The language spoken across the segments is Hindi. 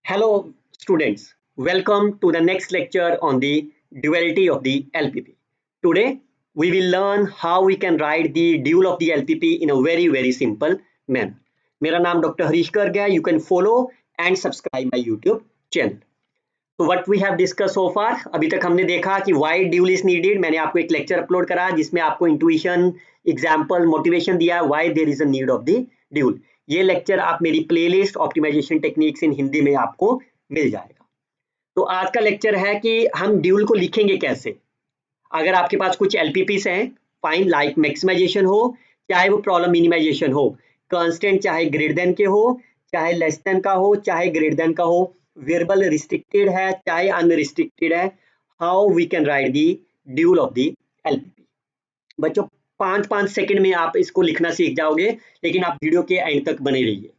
Hello students, welcome to the next lecture on the duality of the LPP. Today we will learn how we can write the dual of the LPP in a very simple manner. मेरा नाम डॉक्टर हरीश गर्ग है. You can follow and subscribe my YouTube channel. So what we have discussed so far, अभी तक हमने देखा कि why dual is needed. मैंने आपको एक लेक्चर अपलोड करा जिसमें आपको इंट्यूशन, एग्जाम्पल, मोटिवेशन दिया why there is a need of the dual. ये लेक्चर आप मेरी playlist optimisation techniques in Hindi में आपको मिल जाएगा. तो आज का लेक्चर है कि हम ड्यूल को लिखेंगे कैसे. अगर आपके पास कुछ एलपीपीस हैं, फाइन, लाइक मैक्सिमाइजेशन हो, चाहे वो प्रॉब्लम मिनिमाइजेशन हो, कांस्टेंट चाहे ग्रेटर देन के हो, चाहे लेस देन का हो, चाहे ग्रेटर देन का हो, वेरिएबल रिस्ट्रिक्टेड है चाहे अनरिस्ट्रिक्टेड है, how we can write the dual of the LPP. बच्चों 5 सेकंड में आप इसको लिखना सीख जाओगे, लेकिन आप वीडियो के एंड तक बने रहिए.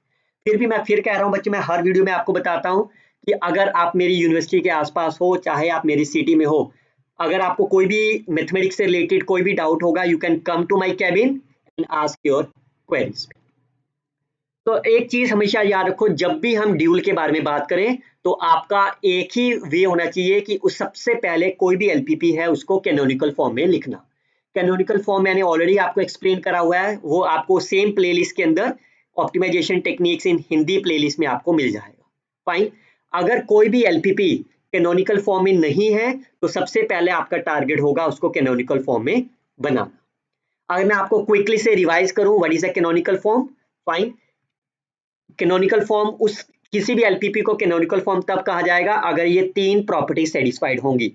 फिर भी मैं फिर कह रहा हूं बच्चों, मैं हर वीडियो में आपको बताता हूं कि अगर आप मेरी यूनिवर्सिटी के आसपास हो, चाहे आप मेरी सिटी में हो, अगर आपको कोई भी मैथमेटिक्स से रिलेटेड कोई भी डाउट होगा, you can come to my cabin and ask your queries. तो एक चीज हमेशा याद रखो, जब भी हम ड्यूल के बारे में बात करें तो आपका एक ही वे होना चाहिए कि उस सबसे पहले कोई भी एलपीपी है उसको कैनोनिकल फॉर्म में लिखना. कैनोनिकल फॉर्म मैंने ऑलरेडी आपको एक्सप्लेन करा हुआ है, वो आपको सेम प्लेलिस्ट के अंदर optimisation techniques in Hindi playlist में आपको मिल जाएगा. फाइन. अगर कोई भी एलपीपी कैनोनिकल फॉर्म में नहीं है तो सबसे पहले आपका टारगेट होगा उसको कैनोनिकल फॉर्म में बनाना. अगर मैं आपको क्विकली से रिवाइज करूं, what is a canonical form. Fine. Canonical form उस किसी भी एलपीपी को कैनोनिकल फॉर्म तब कहा जाएगा अगर ये 3 प्रॉपर्टी सेटिस्फाइड होंगी.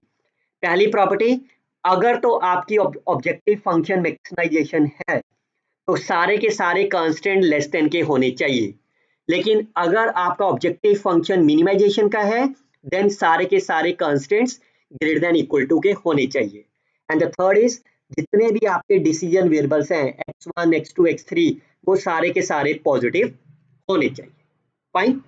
पहली प्रॉपर्टी, अगर तो आपकी ऑब्जेक्टिव फंक्शन मैक्सिमाइजेशन है तो सारे के सारे कांस्टेंट लेस देन के होने चाहिए. लेकिन अगर आपका ऑब्जेक्टिव फंक्शन मिनिमाइजेशन का है देन सारे के सारे constants greater than equal to के होने चाहिए. एंड द थर्ड इज, जितने भी आपके डिसीजन वेरिएबल्स हैं x1 x2 x3 वो सारे के सारे पॉजिटिव होने चाहिए. फाइन.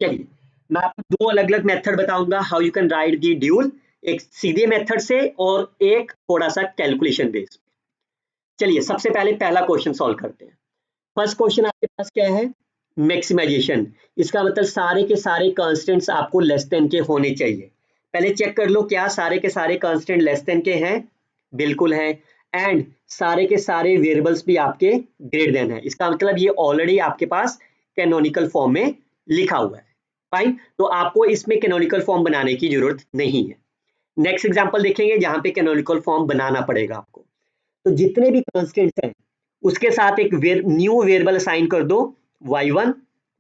चलिए मैं आपको 2 अलग अलग मेथड बताऊंगा how you can write the dual, एक सीधे मेथड से और एक थोड़ा सा कैलकुलेशन बेस्ड. चलिए सबसे पहले पहला क्वेश्चन सॉल्व करते हैं. फर्स्ट क्वेश्चन आपके पास क्या है, मैक्सिमाइजेशन. इसका मतलब सारे के सारे कांस्टेंट्स आपको लेस देन के होने चाहिए. पहले चेक कर लो क्या सारे के सारे कांस्टेंट लेस देन के हैं. बिल्कुल है. एंड सारे के सारे वेरिएबल्स भी आपके ग्रेटर देन है. इसका मतलब ये ऑलरेडी आपके पास कैनोनिकल फॉर्म में लिखा हुआ है. फाइन. तो आपको इसमें कैनोनिकल फॉर्म बनाने की जरूरत नहीं है. नेक्स्ट एग्जांपल देखेंगे जहां पे कैनोनिकल फॉर्म बनाना पड़ेगा आपको. तो जितने भी कांस्टेंट्स हैं उसके साथ एक न्यू वेरिएबल असाइन कर दो, y1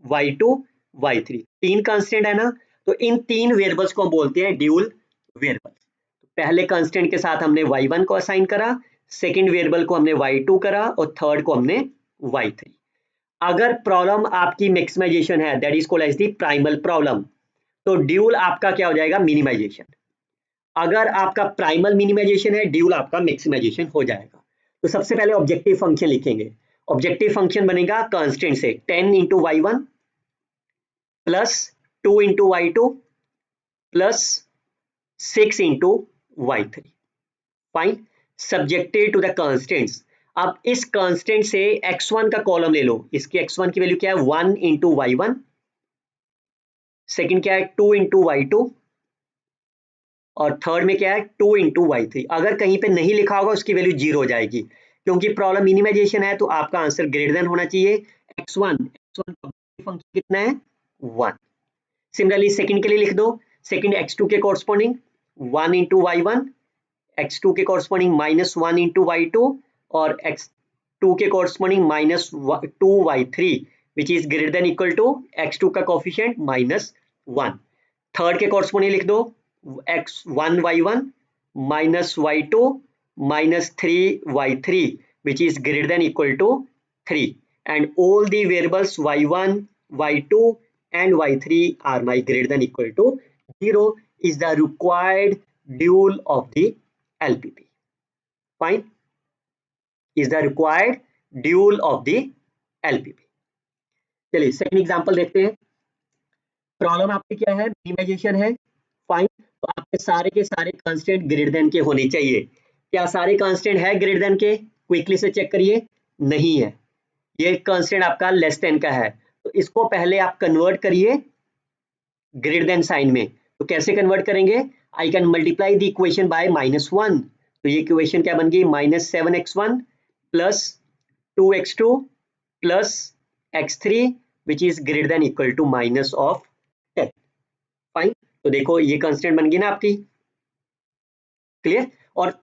y2 y3. 3 कांस्टेंट है ना, तो इन 3 वेरिएबल्स को हम बोलते हैं ड्यूल वेरिएबल्स. पहले कांस्टेंट के साथ हमने y1 को असाइन करा, सेकंड वेरिएबल को हमने y2 करा और थर्ड को हमने y3. अगर प्रॉब्लम आपकी मैक्सिमाइजेशन है that is called as the primal problem, तो ड्यूल आपका क्या हो जाएगा, मिनिमाइजेशन. अगर आपका प्राइमल मिनिमाइजेशन है ड्यूल आपका मैक्सिमाइजेशन हो जाएगा. तो सबसे पहले ऑब्जेक्टिव फंक्शन लिखेंगे. ऑब्जेक्टिव फंक्शन बनेगा कांस्टेंट से 10 into y1 plus 2 into y2 plus 6 into y3. Fine. Subjected to the constants. अब इस कांस्टेंट से x1 का कॉलम ले लो. इसकी x1 की वैल्यू क्या है, 1 इंटू y1. सेकेंड क्या है, 2 इंटू y2 और थर्ड में क्या है, 2 इंटू y3. अगर कहीं पे नहीं लिखा होगा उसकी वैल्यू 0 हो जाएगी, क्योंकि प्रॉब्लम मिनिमाइजेशन है तो आपका आंसर ग्रेटर देन होना चाहिए. x1 फंक्शन कितना है, 1. सिमिलरली सेकंड के लिए लिख दो. सेकंड x2 के कॉरस्पॉन्डिंग 1 इंटू y1, x2 के कॉरस्पॉन्डिंग माइनस 1 इंटू y2 और x2 के corresponding minus 2 y3 which is greater than equal to x2 का कोफिशिएंट माइनस 1. थर्ड के कॉरस्पॉन्डिंग लिख दो x1 y1 minus y2 minus 3 y3 which is greater than equal to 3, and all the variables y1 y2 and y3 are my greater than equal to 0 is the required dual of the LPP. Fine. Is the required dual of the LPP. चलिए सेकंड एग्जांपल देखते हैं. प्रॉब्लम आपकी क्या है, मिनिमाइजेशन है. फाइन. तो आपके सारे के सारे कांस्टेंट ग्रेटर देन के होने चाहिए. क्या सारे कांस्टेंट है ग्रेटर देन के, क्विकली से चेक करिए. नहीं है, ये कांस्टेंट आपका लेस देन का है. तो इसको पहले आप कन्वर्ट करिए ग्रेटर देन साइन में, तो कैसे कन्वर्ट करेंगे? I can multiply the equation by -1, तो ये इक्वेशन क्या बन गई? -7x1 plus 2x2 plus x3 which is greater than equal to -10। Fine, तो देखो ये कांस्टेंट बन गई ना आपकी, क्लियर। और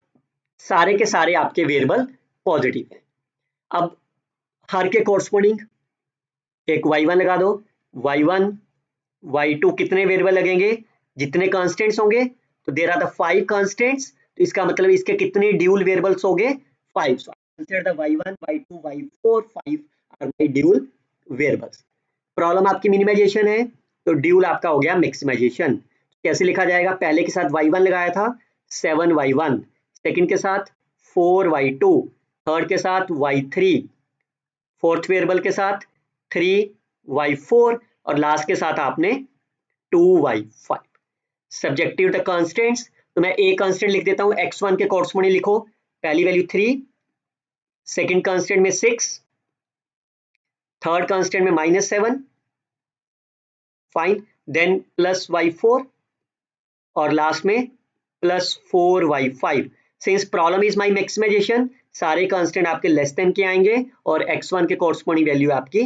सारे के सारे आपके वेरिएबल पॉजिटिव है। अब हर के कोरस्पोंडिंग एक y1 लगा दो, y1 y2 कितने वेरिएबल लगेंगे? जितने कांस्टेंट्स होंगे, तो देयर आर द 5 कांस्टेंट्स, तो इसका मतलब इसके कितने ड्यूल वेरिएबल्स होंगे? 5। So consider the y1 y2 y4 5 are my dual variables. Problem आपकी मिनिमाइजेशन है, तो ड्यूल आपका हो गया मैक्सिमाइजेशन। कैसे लिखा जाएगा? पहले के साथ y1 लगाया था 7y1, सेकंड के साथ 4y2, थर्ड के साथ y3, फोर्थ वेरिएबल के साथ 3y4 और लास्ट के साथ आपने 2y5। सब्जेक्टिव द कांस्टेंट्स, तो मैं एक कांस्टेंट लिख देता हूं, x1 के कोरस्पोंडिंग लिखो, पहली वैल्यू 3, सेकंड कांस्टेंट में 6, थर्ड कांस्टेंट में -7, फाइन, देन प्लस y4 और लास्ट में plus 4y5। Since problem is my maximisation, सारे कांस्टेंट आपके लेस देन के आएंगे और x1 के कोरस्पोंडिंग वैल्यू आपकी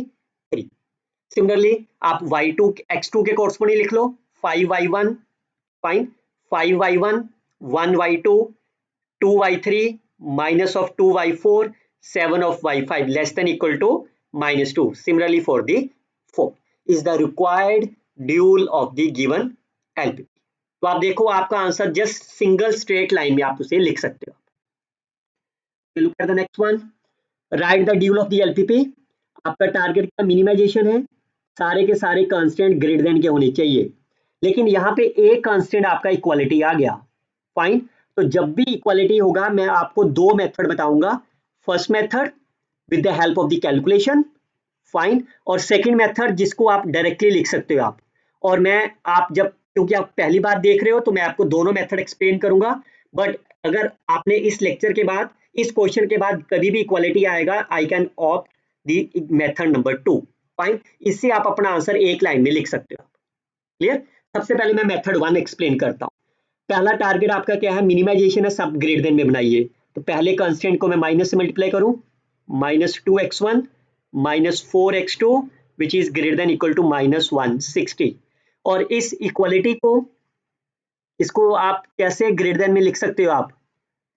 3। सिमिलरली आप y2 x2 के कोरस्पोंडिंग लिख लो, 5y1, fine, 5y1 1y2 2y3 minus of 2y4 7 of y5 less than equal to -2. Similarly for the 4 is the required dual of the given LPP. तो आप देखो आपका answer just single straight line में आप उसे लिख सकते हो। Look at the next one. Write the dual of the LPP. आपका टारगेट का मिनिमाइजेशन है, सारे के सारे कांस्टेंट ग्रेटर देन के होने चाहिए, लेकिन यहाँ पे एक कांस्टेंट आपका इक्वालिटी आ गया। फाइन, तो जब भी इक्वालिटी होगा मैं आपको दो मेथड बताऊंगा। First method with the help of the calculation, fine, और सेकंड मेथड जिसको आप डायरेक्टली लिख सकते हो आप। और मैं आप जब, क्योंकि आप पहली बार देख रहे हो तो मैं आपको दोनों मेथड एक्सप्लेन करूंगा, बट अगर आपने इस लेक्चर के बाद, इस क्वेश्चन के बाद कभी भी इक्वालिटी आएगा, I can opt the method number 2। Fine, इससे आप अपना आंसर एक लाइन में लिख सकते हो। क्लियर। सबसे पहले मैं मेथड 1 एक्सप्लेन करता हूं। पहला टारगेट आपका क्या है? मिनिमाइजेशन है, सब ग्रेटर देन में बनाइए। तो पहले कांस्टेंट को मैं माइनस से मल्टीप्लाई करूं, -2x1 -4x2 which is greater than equal to -160। और इस इक्वालिटी को, इसको आप कैसे ग्रेटर देन में लिख सकते हो? आप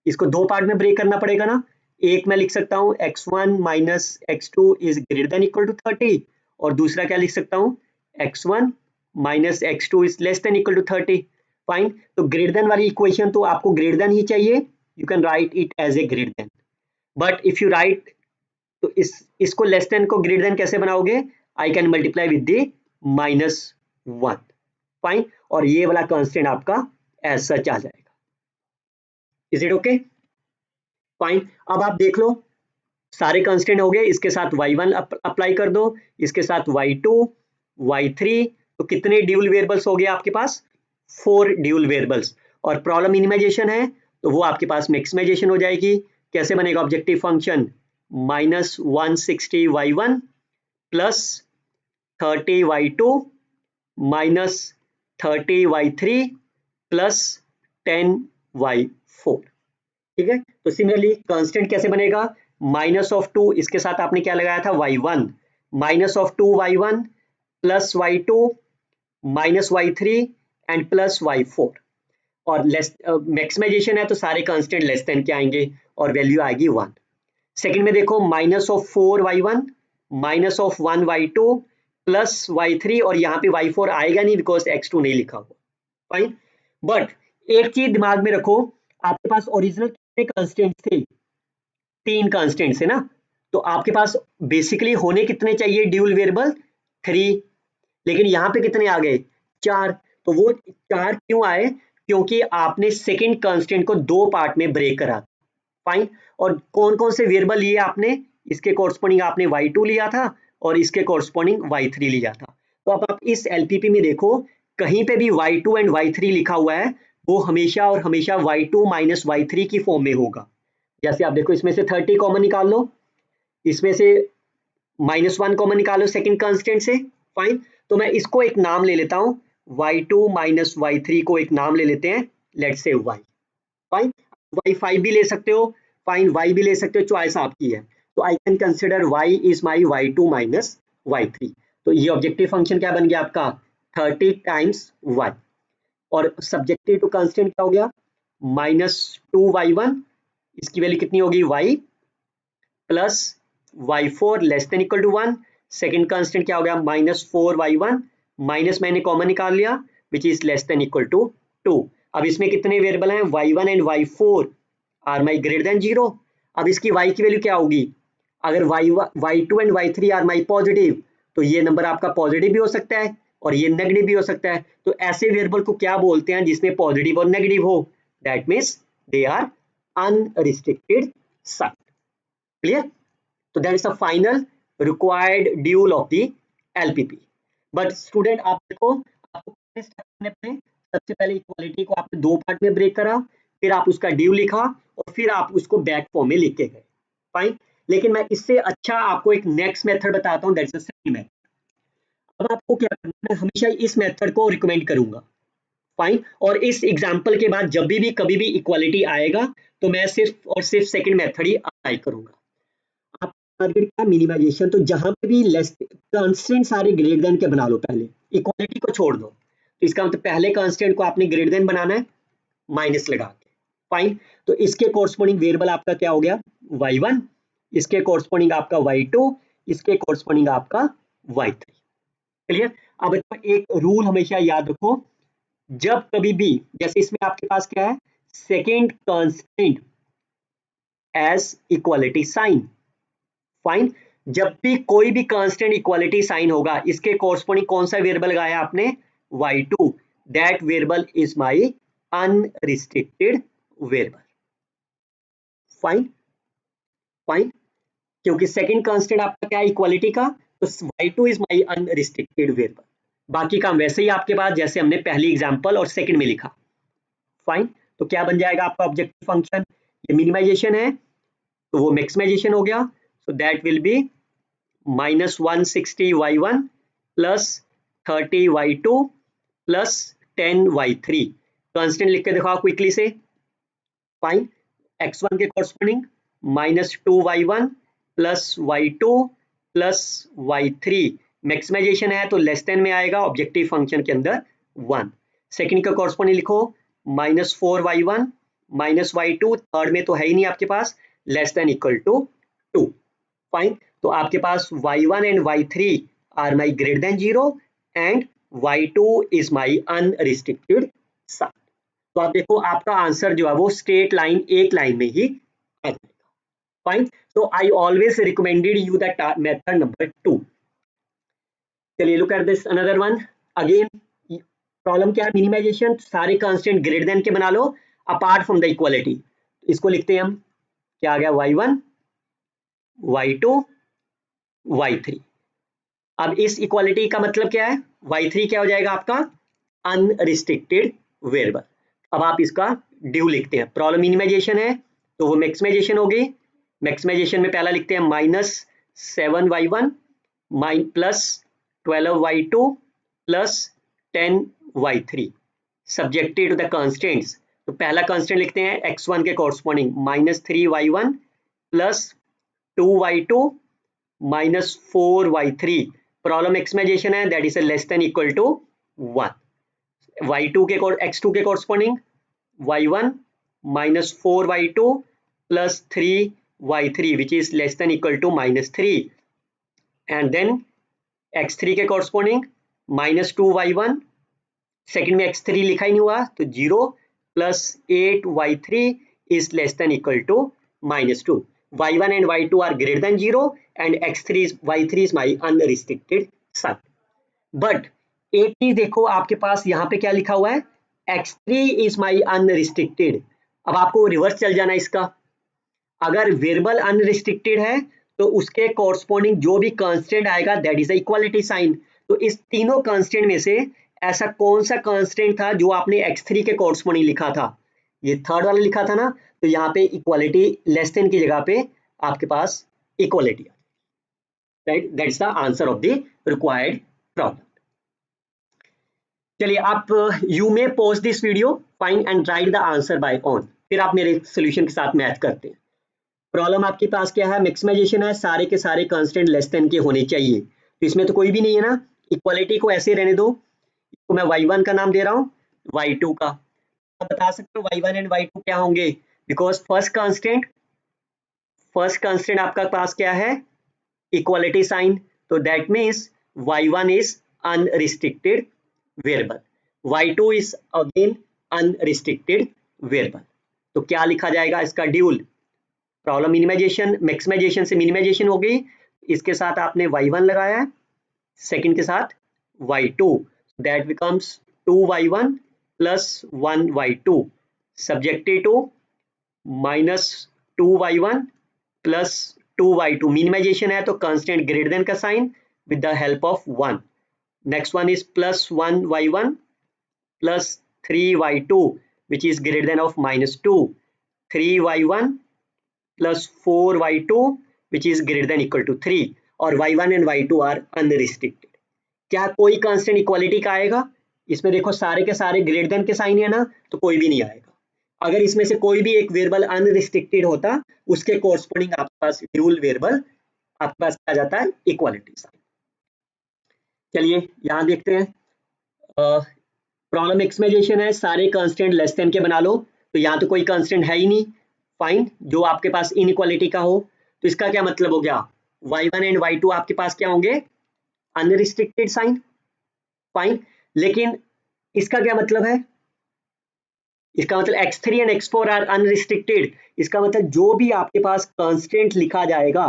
इसको दो पार्ट में ब्रेक करना पड़ेगा ना। एक मैं लिख सकता हूं x1 -x2 is greater than equal to 30, और दूसरा क्या लिख सकता हूं? x1 -x2 is less than equal to 30। Fine, तो ग्रेटर देन वाली इक्वेशन तो आपको ग्रेटर देन ही चाहिए, you can write it as a greater than. But if you write, तो इसको लेस देन को ग्रेटर देन कैसे बनाओगे? I can multiply with the -1। Fine, और ये वाला कांस्टेंट आपका एज सच आ जाएगा। Is it okay? फाइन, अब आप देख लो सारे कांस्टेंट हो गए, इसके साथ y1 अप्लाई कर दो, इसके साथ y2 y3, तो कितने ड्यूल वेरिएबल्स हो गए आपके पास? 4 ड्यूल वेरिएबल्स। और प्रॉब्लम मिनिमाइजेशन है, तो वो आपके पास मैक्सिमाइजेशन हो जाएगी। कैसे बनेगा objective function? -160 y1 plus 30 y2 minus 30 y3 plus 10 y4। ठीक है, तो सिमिलरली कांस्टेंट कैसे बनेगा? -2, इसके साथ आपने क्या लगाया था? y1, -2y1 plus y2 minus y3 and plus y4। और लेस मैक्सिमाइजेशन है, तो सारे कांस्टेंट लेस देन के आएंगे और वैल्यू आएगी 1। सेकंड में देखो, -4y1 -1y2 प्लस y3, और यहाँ पे y4 आएगा नहीं बिकॉज x2 नहीं लिखा हुआ। फाइन, बट एक चीज दिमाग में रखो, आपके पास ओरिजिनल कितने कांस्टेंट थे? 3 कांस्टेंट है ना, तो आपके पास बेसिकली होने कितने चाहिए ड्यूल वेरिएबल? 3, लेकिन यहाँ पे कितने आ गए? 4। तो वो 4 क्यों आए? क्योंकि आपने सेकंड कांस्टेंट को दो पार्ट में ब्रेक करा। फाइन, और कौन कौन से वेरिएबल लिए आपने? इसके कोरस्पोंडिंग आपने y2 लिया था और इसके कोरस्पोंडिंग y3 लिया था। तो अब आप इस LPP में देखो, कहीं पे भी y2 एंड y3 लिखा हुआ है, वो हमेशा और हमेशा y2 माइनस y3 की फॉर्म में होगा। जैसे आप देखो, इसमें से 30 कॉमन निकाल लो, इसमें से -1 कॉमन निकालो सेकंड कांस्टेंट से। फाइन, तो मैं इसको एक नाम ले लेता हूं, y2 माइनस y3 को एक नाम ले लेते हैं, let's say y। Fine, y5 भी ले सकते हो, फाइन y भी ले सकते हो, चॉइस आपकी है। तो I can consider y is my y2 minus y3। तो ये ऑब्जेक्टिव फंक्शन क्या बन गया आपका 30 टाइम्स y, और सब्जेक्टिव टू कांस्टेंट क्या हो गया -2y1, इसकी वैल्यू कितनी होगी y plus y4 less than equal to 1। Second constant क्या हो गया -4y1, माइनस मैंने कॉमन निकाल लिया which is less than equal to 2। अब इसमें कितने वेरिएबल हैं y1 and y4 are my greater than 0। अब इसकी y की वैल्यू क्या होगी, अगर y2 and y3 are my positive तो ये नंबर आपका पॉजिटिव भी हो सकता है और ये नेगेटिव भी हो सकता है। तो ऐसे वेरिएबल को क्या बोलते हैं जिसमें पॉजिटिव और नेगेटिव हो, that means they are unrestricted set. Clear? तो that is the final required dual of the LPP. But student आप देखो, आपको सबसे पहले इक्वालिटी को आपने दो पार्ट में ब्रेक करा, फिर आप उसका ड्यूल लिखा और फिर आप उसको बैक फॉर्म में लिख के गए। फाइन, लेकिन मैं इससे अच्छा आपको एक नेक्स्ट मेथड बताता हूँ, दैट्स द सेकंड मेथड। अब आपको क्या करना है, मैं हमेशा इस मेथड को रिकमेंड करूंगा। फाइन, और इस एग्जांपल के बाद जब भी कभी भी इक्वालिटी आएगा तो मैं सिर्फ और सिर्फ सेकंड मेथड ही अप्लाई करूंगा। आप टारगेट का मिनिमाइजेशन, तो जहां पे भी लेस कांस्टेंट सारे ग्रेटर देन के बना लो, पहले इक्वालिटी को छोड़ दो। तो इसका मतलब पहले कांस्टेंट को आपने ग्रेटर देन बनाना है माइनस लगा के। फाइन, तो इसके कोरस्पोंडिंग वेरिएबल आपका क्या हो गया y1, इसके कोरस्पोंडिंग आपका y2, इसके कोरस्पोंडिंग आपका y3। क्लियर? अब एक रूल हमेशा याद रखो, जब कभी भी, जैसे इसमें आपके पास क्या है second constant as equality sign. Fine, जब भी कोई भी कांस्टेंट इक्वालिटी साइन होगा, इसके कोरस्पोंडिंग कौन सा वेरिएबल लगाया आपने y2, that variable is my unrestricted variable. Fine, fine, क्योंकि सेकंड कांस्टेंट आपका क्या है इक्वालिटी का, तो y2 is my unrestricted variable. बाकी काम वैसे ही आपके पास जैसे हमने पहली एग्जांपल और सेकंड में लिखा। फाइन, तो क्या बन जाएगा आपका ऑब्जेक्टिव फंक्शन, ये मिनिमाइजेशन है तो वो मैक्सिमाइजेशन हो गया, so that will be -160y1 plus 30y2 plus 10y3। Constant लिख के दिखाओ क्विकली से। फाइन, x1 के कॉरस्पोंडिंग -2y1 plus y2 plus y3, maximisation है तो लेस देन में आएगा ऑब्जेक्टिव फंक्शन के अंदर 1। सेकंड का कॉरस्पोंडिंग लिखो -4y1 माइनस y2, थर्ड में तो है ही नहीं आपके पास, less than equal to 2। Fine, तो आपके पास y1 and y3 are my greater than 0 and y2 is my unrestricted सब। तो आप देखो आपका आंसर जो है वो स्ट्रेट लाइन एक लाइन में ही आ जाएगा। Fine, so I always recommended you that method number 2. चलिए look at this another one again। Problem क्या है, मिनिमाइजेशन, सारे कांस्टेंट ग्रेटर देन के बना लो अपार्ट फ्रॉम द इक्वालिटी। इसको लिखते हैं हम, क्या आ गया y1 y2 y3। अब इस इक्वालिटी का मतलब क्या है, y3 क्या हो जाएगा आपका अनरिस्ट्रिक्टेड वेरिएबल। अब आप इसका ड्यू लिखते हैं, प्रॉब्लम मिनिमाइजेशन है तो वो मैक्सिमाइजेशन होगी। मैक्सिमाइजेशन में पहला लिखते हैं -7y1 plus 12y2 plus 10y3 subjected to the constants. तो पहला कांस्टेंट लिखते हैं x1 के corresponding -3y1 plus 2y2 minus 4y3। Problem maximisation है that is less than equal to 1। y2 के x2 के corresponding y1 minus 4y2 plus 3y3 which is less than equal to -3, and then x3 के कोरस्पोंडिंग -2y1, सेकंड में x3 लिखा ही नहीं हुआ तो 0 plus 8y3 is less than equal to -2। y1 and y2 are greater than 0 and y3 is my unrestricted sum। But एक चीज देखो आपके पास यहाँ पे क्या लिखा हुआ है, x3 is my unrestricted। अब आपको रिवर्स चल जाना इसका, अगर वेरिएबल अनरिस्ट्रिक्टेड है तो उसके कॉरस्पोंडिंग जो भी कांस्टेंट आएगा दैट इज इक्वालिटी साइन। तो इस तीनों कांस्टेंट में से ऐसा कौन सा कांस्टेंट था जो आपने x3 के कॉरस्पोंडिंग लिखा था, ये थर्ड वाला लिखा था ना, तो यहाँ पे इक्वालिटी लेस देन की जगह पे आपके पास equality, right, that is the answer of the required problem. चलिए आप you may pause this video, find and write the answer by on, फिर आप मेरे सोल्यूशन के साथ मैच करते हैं। प्रॉब्लम आपके पास क्या है, मैक्सिमाइजेशन है, सारे के सारे कांस्टेंट लेस देन के होने चाहिए, तो इसमें तो कोई भी नहीं है ना, इक्वालिटी को ऐसे रहने दो, इसको मैं y1 का नाम दे रहा हूँ, y2 का। आप बता सकते हो y1 एंड y2 क्या होंगे, बिकॉज फर्स्ट कांस्टेंट आपका पास क्या है, इक्वालिटी साइन, तो that means y1 is unrestricted variable, y2 is again unrestricted variable. तो क्या लिखा जाएगा इसका ड्यूल, प्रॉब्लम मिनिमाइजेशन, मैक्सिमाइजेशन से मिनिमाइजेशन हो गई, इसके साथ आपने y1 लगाया है, सेकंड के साथ y2, that becomes 2y1 plus 1y2 subjected to minus 2y1 plus 2y2, minimisation है तो कांस्टेंट ग्रेटर देन का sign with the help of 1। Next one is plus 1y1 plus 3y2 which is greater than of minus 2, 3y1 plus 4y2 which is greater than equal to 3, और y1 and y2 are unrestricted। क्या कोई कांस्टेंट इक्वालिटी का आएगा, इसमें देखो सारे के सारे ग्रेटर देन के साइन है ना, तो कोई भी नहीं आएगा। अगर इसमें से कोई भी एक वेरिएबल अनरिस्ट्रिक्टेड होता, उसके कोरस्पोंडिंग आपके पास ड्यूल वेरिएबल आपके पास आ जाता है इक्वालिटी साइन। चलिए यहाँ देखते हैं, प्रॉब्लम मैक्सिमाइजेशन है, सारे कांस्टेंट लेस देन के बना लो, तो यहाँ तो कोई कांस्टेंट है ही नहीं, फाइन जो आपके पास इनइक्वालिटी का हो, तो इसका क्या मतलब हो गया, y1 एंड y2 आपके पास क्या होंगे, अनरिस्ट्रिक्टेड साइन, फाइन। लेकिन इसका क्या मतलब है, इसका मतलब x3 and x4 are unrestricted, इसका मतलब जो भी आपके पास कांस्टेंट लिखा जाएगा,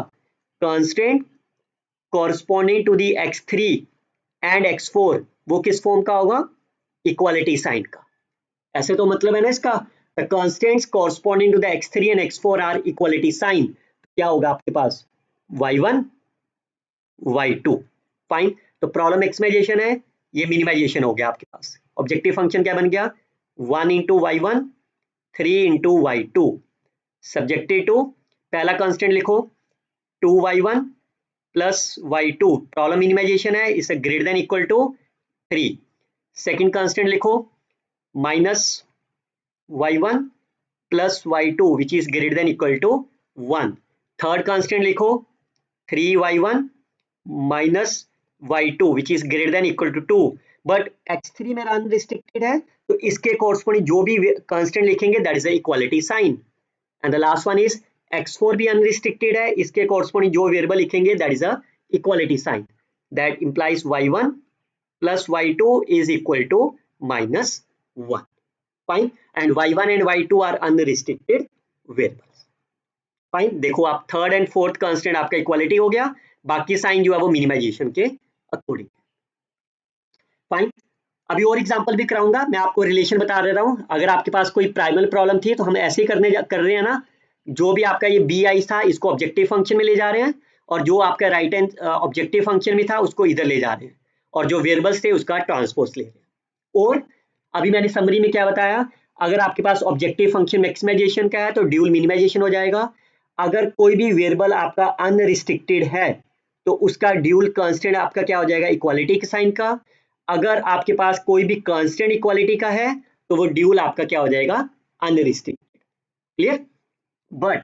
constant corresponding to the x3 and x4, वो किस फॉर्म का होगा, इक्वालिटी साइन का। ऐसे तो मतलब है ना इसका, the constants corresponding to the x3 and x4 are equality sign, क्या होगा आपके पास y1 y2, फाइन। तो प्रॉब्लम मैक्सिमाइजेशन है, ये मिनिमाइजेशन हो गया आपके पास, ऑब्जेक्टिव फंक्शन क्या बन गया, 1 into y1 3 into y2 subjected to, पहला कांस्टेंट लिखो 2y1 plus y2, problem minimization है, इसे greater than equal to 3, second constant लिखो minus y1 plus y2 which is greater than equal to 1, third constant लिखो 3y1 minus y2 which is greater than equal to 2, but x3 मेरा अनरिस्ट्रिक्टेड है, तो इसके कोरस्पोंडिंग जो भी कांस्टेंट लिखेंगे that is the equality sign, and the last one is x4 भी अनरिस्ट्रिक्टेड है, इसके कोरस्पोंडिंग जो वेरिएबल लिखेंगे that is a equality sign, that implies y1 plus y2 is equal to minus 1, fine, and y1 and y2 are unrestricted variables, fine. देखो आप थर्ड एंड फोर्थ कांस्टेंट आपका इक्वालिटी हो गया, बाकी साइन जो है वो मिनिमाइजेशन के अकॉर्डिंग, फाइन। अभी और एग्जांपल भी कराऊंगा, मैं आपको रिलेशन बता दे रहा हूं, अगर आपके पास कोई प्राइमल प्रॉब्लम थी तो हम ऐसे ही कर रहे हैं ना, जो भी आपका ये बी आई था इसको ऑब्जेक्टिव फंक्शन में ले जा रहे हैं, और जो आपका राइट हैंड ऑब्जेक्टिव फंक्शन में था उसको इधर ले जा रहे हैं, और जो वेरिएबल्स थे उसका ट्रांसपोज ले रहे हैं। और अभी मैंने समरी में क्या बताया, अगर आपके पास ऑब्जेक्टिव फंक्शन मैक्सिमाइजेशन का है तो ड्यूल मिनिमाइजेशन हो जाएगा, अगर कोई भी वेरिएबल आपका अनरिस्ट्रिक्टेड है तो उसका ड्यूल कांस्टेंट आपका क्या हो जाएगा, इक्वालिटी के साइन का, अगर आपके पास कोई भी कांस्टेंट इक्वालिटी का है तो वो ड्यूल आपका क्या हो जाएगा, अनरिस्ट्रिक्टेड, क्लियर। बट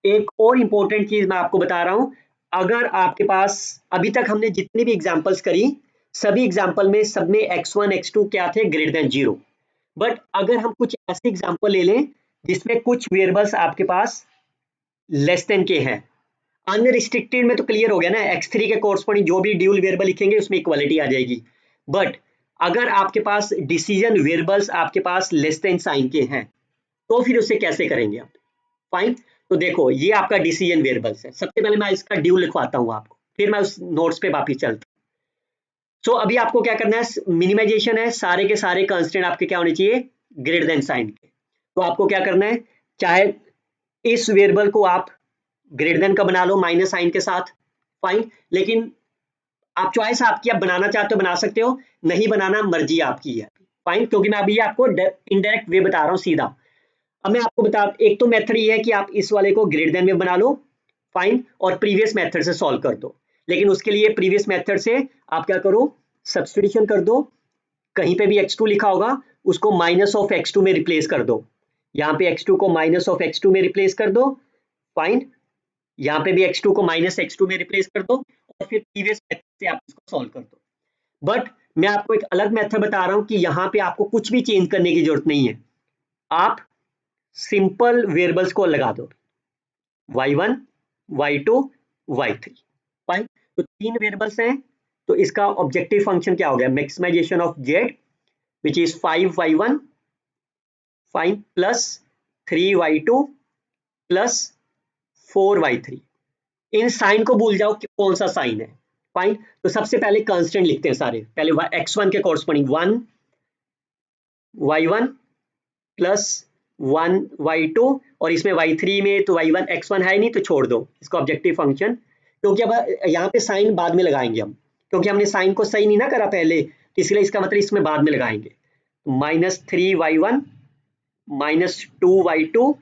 एक और इंपॉर्टेंट चीज मैं आपको बता रहा हूं, अगर आपके पास अभी तक हमने जितनी भी एग्जांपल्स करी, सभी एग्जांपल में सब में x1 x2 क्या थे, ग्रेटर देन 0, बट अगर हम कुछ ऐसे एग्जांपल ले लें जिसमें कुछ वेरिएबल्स आपके पास लेस देन के हैं, अनरिस्ट्रिक्टेड में तो क्लियर हो गया ना, x3 के कोरस्पोंडिंग जो भी ड्यूल वेरिएबल लिखेंगे उसमें इक्वालिटी आ जाएगी, बट अगर आपके पास डिसीजन वेरिएबल्स आपके पास लेस देन साइन के हैं तो फिर उसे कैसे करेंगे आप, फाइन। तो देखो ये आपका डिसीजन वेरिएबल्स है, सबसे पहले मैं इसका ड्यूल लिखवाता हूं आपको, फिर मैं उस नोट्स पे वापिस चलता हूं। सो अभी आपको क्या करना है, मिनिमाइजेशन है, सारे के सारे कांस्टेंट आपके क्या होने चाहिए, ग्रेटर देन साइन के, तो आपको क्या करना है, चाहे इस वेरिएबल को आप ग्रेटर देन का बना लो माइनस साइन के साथ, फाइन, लेकिन आप चॉइस आपकी, आप बनाना चाहते हो बना सकते हो, नहीं बनाना मर्जी आपकी है, फाइन, क्योंकि मैं अभी आपको इनडायरेक्ट वे बता रहा हूँ सीधा। अब मैं आपको बता, एक तो मेथड ये है कि आप इस वाले को ग्रेटर देन में बना लो, फाइन, और प्रीवियस मेथड से सॉल्व कर दो, लेकिन उसके लिए प्रीवियस मेथड से आप क्या करो, सब्स्टिट्यूशन कर दो, कहीं पे भी x2 लिखा होगा उसको माइनस ऑफ x2 में रिप्लेस कर दो, यहाँ पे x2 को माइनस ऑफ x2 में रिप्लेस कर दो, फाइन, यहाँ पे भी x2 को माइनस x2 में रिप्लेस कर दो और फिर प्रीवियस मेथड से आप इसको सॉल्व कर दो। बट मैं आपको एक अलग मेथड बता रहा हूं कि यहाँ पे आपको कुछ भी चेंज करने की जरूरत नहीं है, आप सिंपल वेरिएबल्स को लगा दो, y1, y2, y3, फाइन। तो 3 वेरिएबल्स हैं, तो इसका ऑब्जेक्टिव फंक्शन क्या हो गया, maximisation of z which is 5y1 fine plus 3y2 plus 4y3। इन साइन को भूल जाओ कि कौन सा साइन है, फाइन। तो सबसे पहले कांस्टेंट लिखते हैं सारे, पहले x1 के कॉरस्पॉन्डिंग 1 y1 प्लस 1 y2 और इसमें y3 में तो y1 x1 है नहीं तो छोड़ दो इसको ऑब्जेक्टिव फंक्शन, क्योंकि अब यहाँ पे साइन बाद में लगाएंगे हम, क्योंकि हमने साइन को सही नहीं ना करा पहले, तो इसलिए इसका मतलब इसमें बाद में लगाएंगे। Minus 3y1 minus 2y2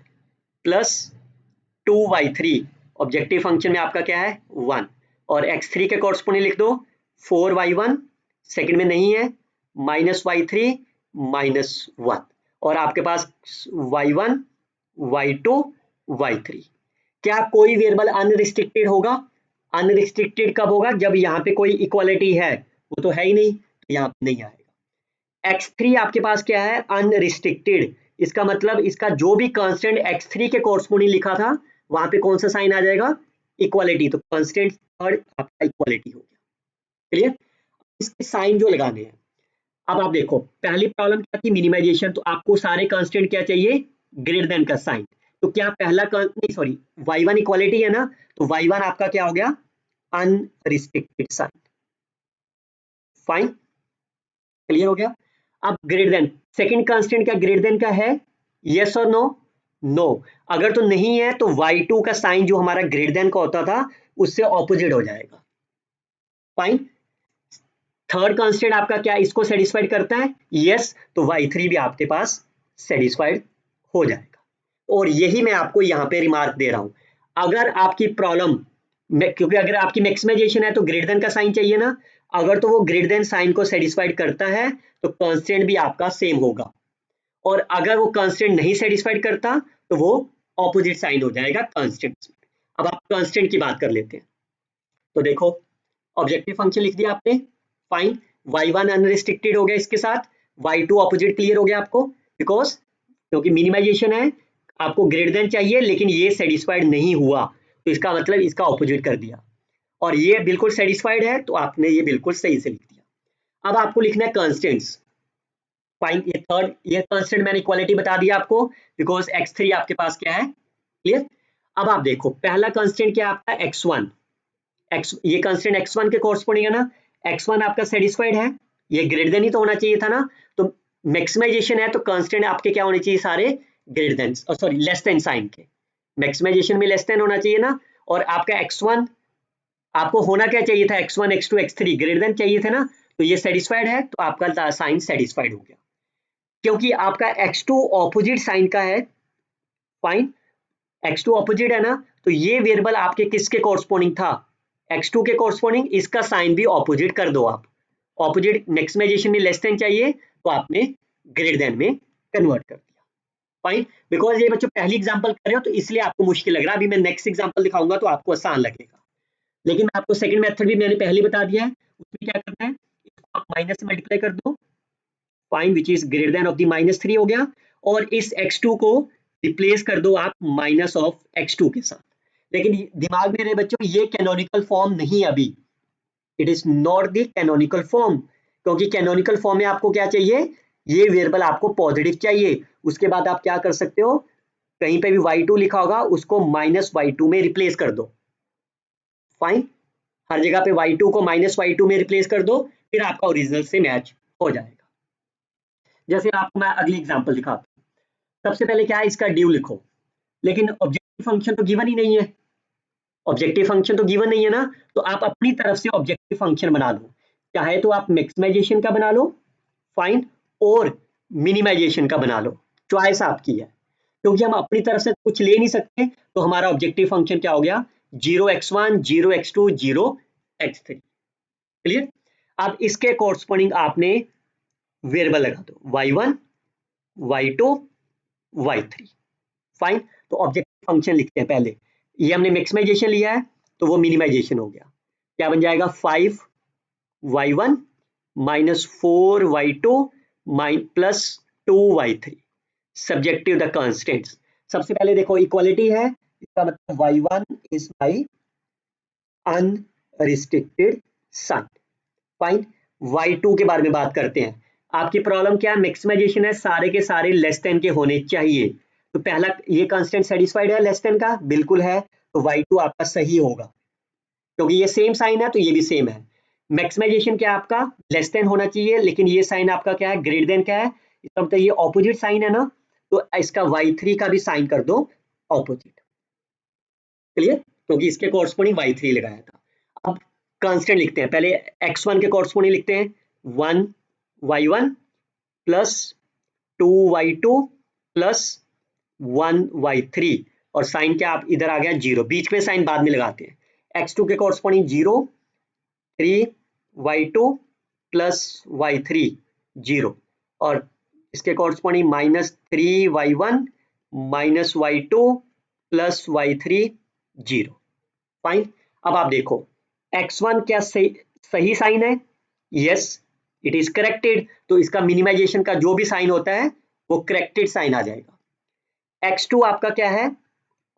plus 2y3, objective function में आपका क्या है 1, और x3 के कॉरस्पॉन्डिंग लिख दो 4y1 सेकंड में नहीं है माइनस y3 माइनस 1, और आपके पास y1 y2 y3। क्या कोई वेरिएबल अनरिस्ट्रिक्टेड होगा, अनरिस्ट्रिक्टेड कब होगा, जब यहाँ पे कोई इक्वालिटी है, वो तो है ही नहीं, तो यहाँ पे नहीं आएगा। x3 आपके पास क्या है अनरिस्ट्रिक्टेड, इसका मतलब इसका जो भी कांस्टेंट x3 के कॉरस्पॉन्डिंग लिखा था वहां पे कौन सा साइन आ जाएगा इक्वालिटी, तो कांस्टेंट थर्ड आपका इक्वालिटी हो गया, क्लियर। इसके साइन जो लगाने हैं, अब आप देखो पहली प्रॉब्लम क्या थी मिनिमाइजेशन, तो आपको सारे कांस्टेंट क्या चाहिए ग्रेटर देन का साइन, तो क्या पहला नहीं सॉरी y1 इक्वालिटी है ना, तो y1 आपका क्या हो गया अनरिस्ट्रिक्टेड साइन, फाइन, क्लियर हो गया। अब ग्रेटर देन, सेकंड कांस्टेंट क्या ग्रेटर देन का है, यस और नो, नो, अगर तो नहीं है तो y2 का साइन जो हमारा ग्रेटर देन का होता था उससे ऑपोजिट हो जाएगा, फाइन। थर्ड कांस्टेंट आपका क्या इसको सेटिस्फाइड करता है, यस, तो y3 भी आपके पास सेटिस्फाइड हो जाएगा। और यही मैं आपको यहाँ पे रिमार्क दे रहा हूं, अगर आपकी प्रॉब्लम, क्योंकि अगर आपकी मैक्सिमाइजेशन है तो ग्रेटर देन का साइन चाहिए ना, अगर तो वो ग्रेटर देन साइन को सेटिस्फाइड करता है तो कांस्टेंट भी आपका सेम होगा, और अगर वो कांस्टेंट नहीं सेटिस्फाइड करता तो वो ऑपोजिट साइन हो जाएगा कांस्टेंट। अब आप कांस्टेंट की बात कर लेते हैं, तो देखो ऑब्जेक्टिव फंक्शन लिख दिया आपने, फाइन, y1 अनरिस्ट्रिक्टेड हो गया इसके साथ, y2 ऑपोजिट क्लियर हो गया आपको, बिकॉज क्योंकि मिनिमाइजेशन है आपको ग्रेटर देन चाहिए लेकिन ये सेटिस्फाइड नहीं हुआ, तो इसका मतलब इसका ऑपोजिट कर दिया, और ये बिल्कुल सेटिस्फाइड है तो आपने ये बिल्कुल सही से लिख दिया। अब आपको लिखना है कांस्टेंट्स, फाइन, ये थर्ड, ये कांस्टेंट मैंने इक्वालिटी बता दिया आपको बिकॉज x3 आपके पास क्या है क्लियर। अब आप देखो पहला कांस्टेंट क्या आपका x1, ये कांस्टेंट x1 के कॉरस्पॉन्डिंग है ना, x1 आपका सेटिस्फाइड है, ये ग्रेटर देन ही तो होना चाहिए था ना, तो मैक्सिमाइजेशन है तो कांस्टेंट आपके क्या होने चाहिए सारे greater than, sorry less than sign के, मैक्सिमाइजेशन में लेस देन होना चाहिए ना, और आपका x1 आपको होना क्या चाहिए था x1 x2 x3 greater than चाहिए थे ना, तो ये सेटिस्फाइड है तो आपका साइन सेटिस्फाइड हो गया, क्योंकि आपका x2 ऑपोजिट साइन का है, फाइन, x2 ऑपोजिट है ना, तो ये वेरिएबल आपके किसके कॉरस्पॉन्डिंग था x2 के कॉरस्पॉन्डिंग, इसका साइन भी ऑपोजिट कर दो आप, ऑपोजिट मैक्सिमाइजेशन में लेस देन चाहिए तो आपने ग्रेटर देन में कन्वर्ट कर दिया, फाइन। बिकॉज ये बच्चों पहली एग्जांपल कर रहे हो तो इसलिए आपको मुश्किल लग रहा है, अभी मैं नेक्स्ट एग्जांपल दिखाऊंगा तो आपको आसान लगेगा, लेकिन मैं आपको सेकंड मेथड भी मैंने पहले बता दिया है, उसमें क्या करना है इसको आप माइनस से मल्टीप्लाई कर दो, fine, which is greater then of the -3 हो गया, और इस x2 को रिप्लेस कर दो आप माइनस ऑफ x2 के साथ, लेकिन दिमाग में रहे बच्चों ये कैनोनिकल फॉर्म नहीं अभी, it is not the canonical form, क्योंकि कैनोनिकल फॉर्म में आपको क्या चाहिए, ये वेरिएबल आपको पॉजिटिव चाहिए, उसके बाद आप क्या कर सकते हो, कहीं पे भी y2 लिखा होगा उसको -y2 में रिप्लेस कर दो, फाइन, हर जगह पे y2 को -y2 में रिप्लेस कर दो, फिर आपका ओरिजिनल से मैच हो जाएगा। जैसे आपको मैं अगली एग्जांपल दिखाता हूं, सबसे पहले क्या है इसका ड्यू लिखो, लेकिन ऑब्जेक्टिव फंक्शन तो गिवन ही नहीं है, ऑब्जेक्टिव फंक्शन तो गिवन नहीं है ना, तो आप अपनी तरफ से ऑब्जेक्टिव फंक्शन बना लो, चाहे तो आप मैक्सिमाइजेशन का बना लो, फाइन, और मिनिमाइजेशन का बना लो, चॉइस आपकी है, क्योंकि हम अपनी तरफ से कुछ ले नहीं सकते, तो हमारा ऑब्जेक्टिव फंक्शन क्या हो गया 0x1 0x2 0x3, क्लियर। अब इसके कॉरस्पॉन्डिंग आपने वेरिएबल लगा दो, y1 y2 y3। फाइन। तो ऑब्जेक्टिव फंक्शन लिखते हैं पहले, ये हमने मैक्सिमाइजेशन लिया है तो वो मिनिमाइजेशन हो गया। क्या बन जाएगा 5y1 minus 4y2 plus 2y3 subjective the constants. सबसे पहले देखो इक्वालिटी है, इसका मतलब y1 is my unrestricted sign. Fine. y2 के बारे में बात करते हैं। आपकी प्रॉब्लम क्या है, मैक्सिमाइजेशन है, सारे के सारे लेस देन के होने चाहिए। तो पहला ये कांस्टेंट सेटिस्फाइड है लेस देन का, बिल्कुल है, तो y2 आपका सही होगा क्योंकि ये सेम साइन है तो ये भी सेम है। मैक्सिमाइजेशन क्या आपका लेस देन होना चाहिए, लेकिन ये साइन आपका क्या है ग्रेटर देन का है, इसका मतलब ये ऑपोजिट साइन है ना, तो इसका y3 का भी साइन कर दो ऑपोजिट। क्लियर, क्योंकि इसके कोर्सपोंडिंग y3 लगाया था। अब कांस्टेंट लिखते हैं, पहले x1 के कोर्सपोंडिंग लिखते हैं 1y1 plus 2y2 plus 1y3, और साइन क्या आप इधर आ गया 0, बीच में साइन बाद में लगाते हैं। x2 के कोर्सपोंडिंग 0, 3y2 प्लस y3 0, और इसके corresponding minus 3y1 minus y2 plus y3 0। Fine. अब आप देखो x1 क्या सही साइन है, यस इट इज करेक्टेड, तो इसका मिनिमाइजेशन का जो भी साइन होता है वो करेक्टेड साइन आ जाएगा। x2 आपका क्या है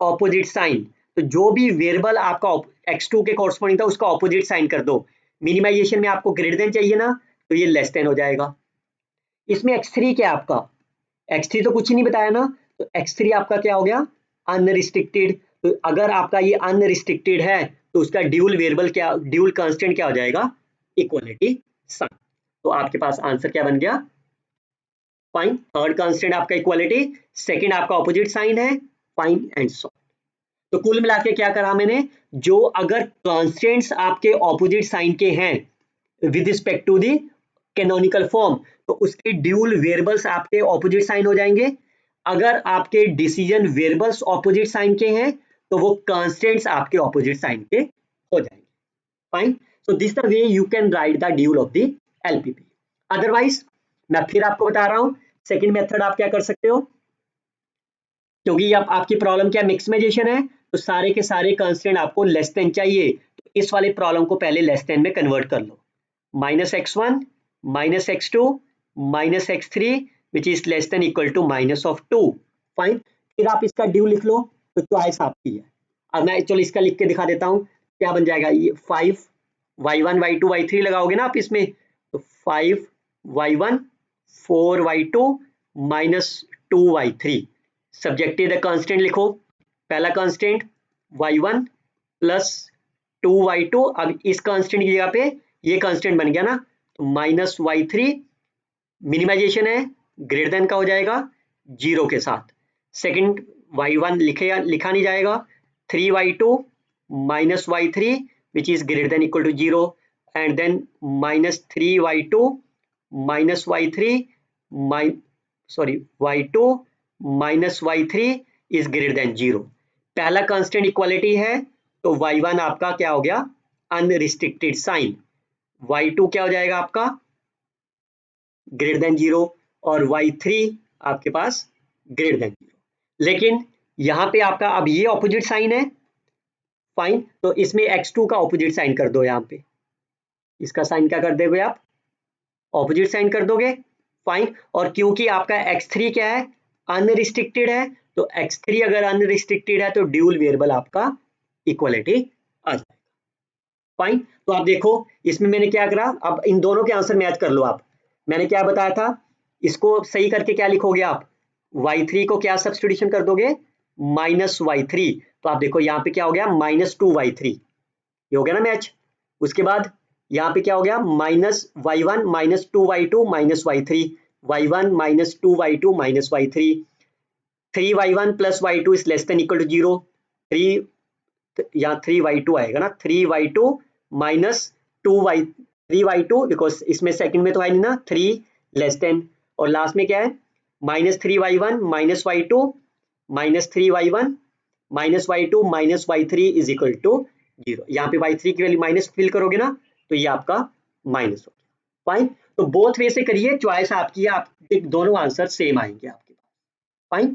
ऑपोजिट साइन, तो जो भी वेरिएबल आपका x2 के कोर्सपोंडिंग था उसका ऑपोजिट साइन कर दो। मिनिमाइजेशन में आपको ग्रेटर देन चाहिए ना, तो ये लेस देन हो जाएगा। इसमें x3 क्या आपका, x3 तो कुछ ही नहीं बताया ना, तो x3 आपका क्या हो गया अनरिस्ट्रिक्टेड। तो अगर आपका ये अनरिस्ट्रिक्टेड है तो उसका ड्यूल वेरिएबल क्या, ड्यूल कांस्टेंट क्या हो जाएगा इक्वालिटी साइन। तो आपके पास आंसर क्या बन गया फाइन। थर्ड कांस्टेंट आपका इक्वालिटी, सेकंड आपका ऑपोजिट साइन है, फाइन एंड सो। तो कुल मिला के क्या करा मैंने, जो अगर कांस्टेंट्स आपके ऑपोजिट साइन के हैं with respect to the canonical form, तो उसके ड्यूल वेरिएबल्स आपके ऑपोजिट साइन हो जाएंगे। अगर आपके डिसीजन वेरिएबल्स ऑपोजिट साइन के हैं तो वो कांस्टेंट्स आपके ऑपोजिट साइन के हो जाएंगे। Fine. So this the way you can right the dual of the LPP. Otherwise मैं फिर आपको बता रहा हूं, सेकंड मेथड आप क्या कर सकते हो, क्योंकि अब आपकी प्रॉब्लम क्या मैक्सिमाइजेशन है, तो सारे के सारे कांस्टेंट आपको लेस देन चाहिए, तो इस वाले प्रॉब्लम को पहले लेस देन में कन्वर्ट कर लो। Minus x1 minus x2 minus x3 which is less than equal to minus of 2। Fine. फिर आप इसका ड्यू लिख लो, तो चॉइस आपकी है। अब मैं चलो इसका लिख के दिखा देता हूँ, क्या बन जाएगा, ये 5y1 y2 y3 लगाओगे ना आप इसमें, तो 5y1 4y2 minus 2y3 subjective the constant लिखो। पहला कांस्टेंट y1 प्लस 2y2, अब इस कांस्टेंट की जगह पे ये कांस्टेंट बन गया ना, तो माइनस y3 मिनिमाइजेशन है ग्रेटर देन का हो जाएगा 0 के साथ। सेकंड y1 लिखा नहीं जाएगा, 3y2 minus y3 which is greater than equal to 0, and then minus 3y2 minus y3 y2 minus y3 is greater than 0। पहला कांस्टेंट इक्वालिटी है तो y1 आपका क्या हो गया अनरिस्ट्रिक्टेड साइन, y2 क्या हो जाएगा आपका ग्रेटर देन 0, और y3 आपके पास ग्रेटर देन 0। लेकिन यहां पे आपका अब ये ऑपोजिट साइन है, फाइन, तो इसमें x2 का ऑपोजिट साइन कर दो, यहां पे इसका साइन क्या कर दोगे आप ऑपोजिट साइन कर दोगे, फाइन। और क्योंकि आपका x3 क्या है अनरिस्ट्रिक्टेड है, तो x3 अगर अनरिस्ट्रिक्टेड है तो ड्यूल वेरिएबल आपका इक्वालिटी आ जाएगा। फाइन। तो आप देखो इसमें मैंने क्या करा, अब इन दोनों के आंसर मैच कर लो आप। मैंने क्या बताया था, इसको सही करके क्या लिखोगे आप, y3 को क्या सब्स्टिट्यूशन कर दोगे माइनस y3, तो आप देखो यहाँ पे क्या हो गया माइनस 2y3, ये हो गया ना मैच। उसके बाद यहाँ पे क्या हो गया minus y1 minus 2y2 minus y3, y1 minus 2y2 minus y3, 3y1 plus y2 is less than equal to 0, 3 यहाँ 3y2 आएगा ना, 3y2 माइनस 3y2 बिकॉज इसमें सेकंड में तो है नहीं ना, 3 लेस देन, और लास्ट में क्या है minus 3y1 minus y2 minus 3y1 minus y2 minus y3 is equal to 0। यहाँ पे y3 की वैल्यू माइनस फिल करोगे ना, तो ये आपका माइनस हो गया। फाइन। तो तो बोथ वे से करिए, चॉइस आपकी है, आपके दोनों आंसर सेम आएंगे आपके पास। फाइन।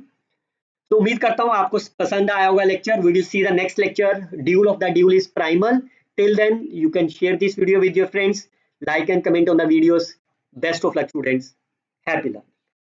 तो उम्मीद करता हूँ आपको पसंद आया होगा lecture. We will see the next lecture, dual of the dual is primal. Till then you can share this video with your friends, like and comment on the videos. Best of luck students, happy learning.